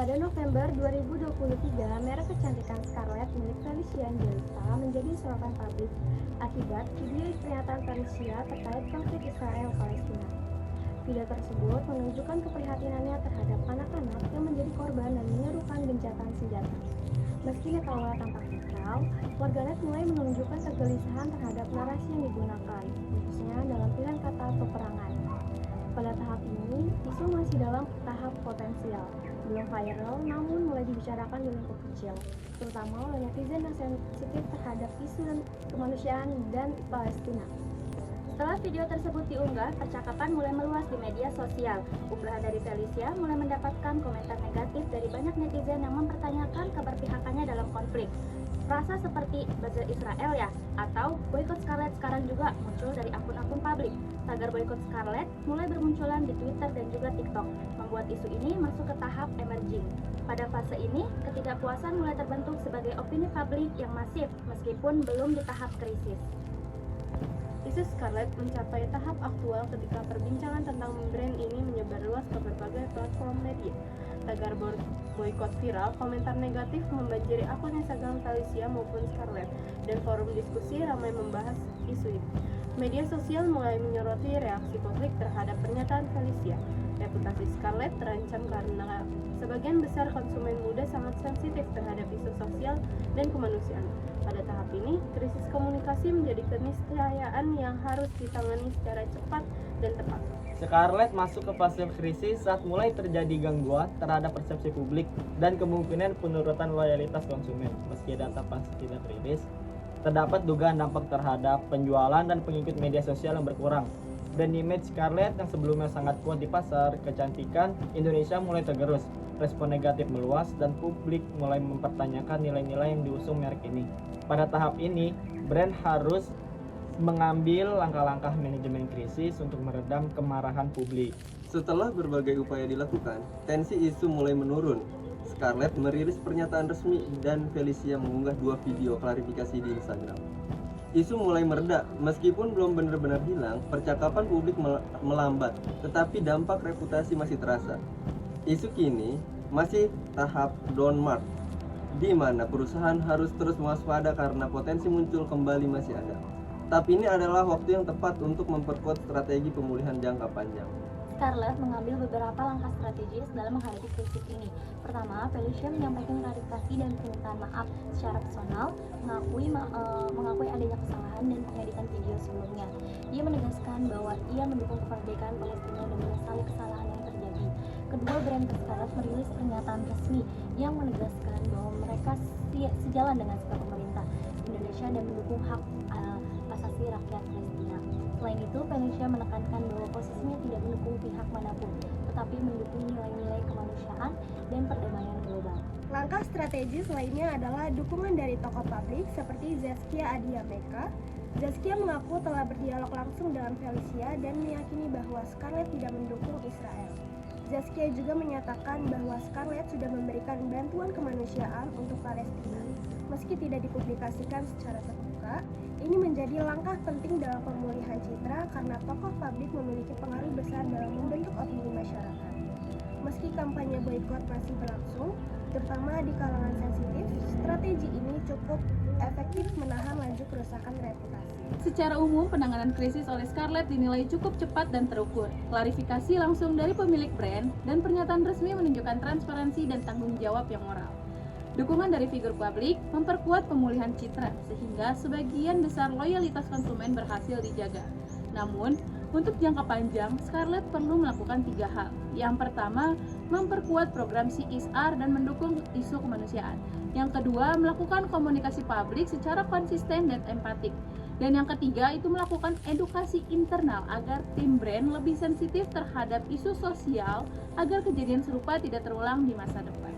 Pada November 2023, merek kecantikan Scarlett milik Felicia Angelista menjadi sorotan publik akibat video pernyataan Felicia terkait konflik Israel-Palestina. Video tersebut menunjukkan keprihatinannya terhadap anak-anak yang menjadi korban dan menyerukan gencatan senjata. Meski netawala tampak netral, warganet mulai menunjukkan kegelisahan terhadap narasi yang digunakan, khususnya dalam pilihan kata peperangan. Pada tahap ini, isu masih dalam tahap potensial, belum viral namun mulai dibicarakan di lingkup kecil, terutama oleh netizen yang sensitif terhadap isu dan kemanusiaan dan Palestina. Setelah video tersebut diunggah, percakapan mulai meluas di media sosial. Unggahan dari Felicia mulai mendapatkan komentar negatif dari banyak netizen yang mempertanyakan keberpihakannya dalam konflik. Rasa seperti buzzer Israel ya? Atau boykot Scarlett sekarang juga muncul dari akun-akun publik. Tagar boykot Scarlett mulai bermunculan di Twitter dan juga TikTok, membuat isu ini masuk ke tahap emerging. Pada fase ini, ketidakpuasan mulai terbentuk sebagai opini publik yang masif meskipun belum di tahap krisis. Isu Scarlett mencapai tahap aktual ketika perbincangan tentang brand ini menyebar luas ke berbagai platform media. Tagar boykot viral, komentar negatif membanjiri akun Instagram Felicia maupun Scarlett, dan forum diskusi ramai membahas isu ini. Media sosial mulai menyoroti reaksi publik terhadap pernyataan Felicia. Reputasi Scarlett terancam karena sebagian besar konsumen muda sangat sensitif terhadap isu sosial dan kemanusiaan. Pada tahap ini, krisis komunikasi menjadi keniscayaan yang harus ditangani secara cepat dan tepat. Scarlett masuk ke fase krisis saat mulai terjadi gangguan terhadap persepsi publik dan kemungkinan penurunan loyalitas konsumen. Meski data pasti tidak rilis, terdapat dugaan dampak terhadap penjualan dan pengikut media sosial yang berkurang. Brand image Scarlett yang sebelumnya sangat kuat di pasar kecantikan Indonesia mulai tergerus. Respon negatif meluas dan publik mulai mempertanyakan nilai-nilai yang diusung merek ini. Pada tahap ini, brand harus mengambil langkah-langkah manajemen krisis untuk meredam kemarahan publik. Setelah berbagai upaya dilakukan, tensi isu mulai menurun. Scarlett merilis pernyataan resmi dan Felicia mengunggah 2 video klarifikasi di Instagram. Isu mulai mereda, meskipun belum benar-benar hilang, percakapan publik melambat, tetapi dampak reputasi masih terasa. Isu kini masih tahap downmark, di mana perusahaan harus terus waspada karena potensi muncul kembali masih ada. Tapi ini adalah waktu yang tepat untuk memperkuat strategi pemulihan jangka panjang. Scarlett mengambil beberapa langkah strategis dalam menghadapi krisis ini. Pertama, Felicia menyampaikan klarifikasi dan permintaan maaf secara personal, mengakui adanya kesalahan dan pengeditan video sebelumnya. Ia menegaskan bahwa ia mendukung kemerdekaan Palestina dan menyesali kesalahan yang terjadi. Kedua, brand Scarlett merilis pernyataan resmi yang menegaskan bahwa mereka sejalan dengan sikap pemerintah Indonesia dan mendukung hak asasi rakyat Palestina. Selain itu, Felicia menekankan bahwa posisinya tidak mendukung pihak manapun, tetapi mendukung nilai-nilai kemanusiaan dan perdamaian global. Langkah strategis lainnya adalah dukungan dari tokoh publik seperti Zaskia Adya-Meka. Zaskia mengaku telah berdialog langsung dengan Felicia dan meyakini bahwa Scarlett tidak mendukung Israel. Zaskia juga menyatakan bahwa Scarlett sudah memberikan bantuan kemanusiaan untuk Palestina. Meski tidak dipublikasikan secara terbuka, ini menjadi langkah penting dalam pemulihan citra karena tokoh publik memiliki pengaruh besar dalam membentuk opini masyarakat. Meski kampanye boykot masih berlangsung, terutama di kalangan sensitif, strategi ini cukup efektif menahan laju kerusakan reputasi. Secara umum, penanganan krisis oleh Scarlett dinilai cukup cepat dan terukur. Klarifikasi langsung dari pemilik brand dan pernyataan resmi menunjukkan transparansi dan tanggung jawab yang moral. Dukungan dari figur publik memperkuat pemulihan citra, sehingga sebagian besar loyalitas konsumen berhasil dijaga. Namun, untuk jangka panjang, Scarlett perlu melakukan 3 hal. Yang pertama, memperkuat program CSR dan mendukung isu kemanusiaan. Yang kedua, melakukan komunikasi publik secara konsisten dan empatik. Dan yang ketiga, itu melakukan edukasi internal agar tim brand lebih sensitif terhadap isu sosial agar kejadian serupa tidak terulang di masa depan.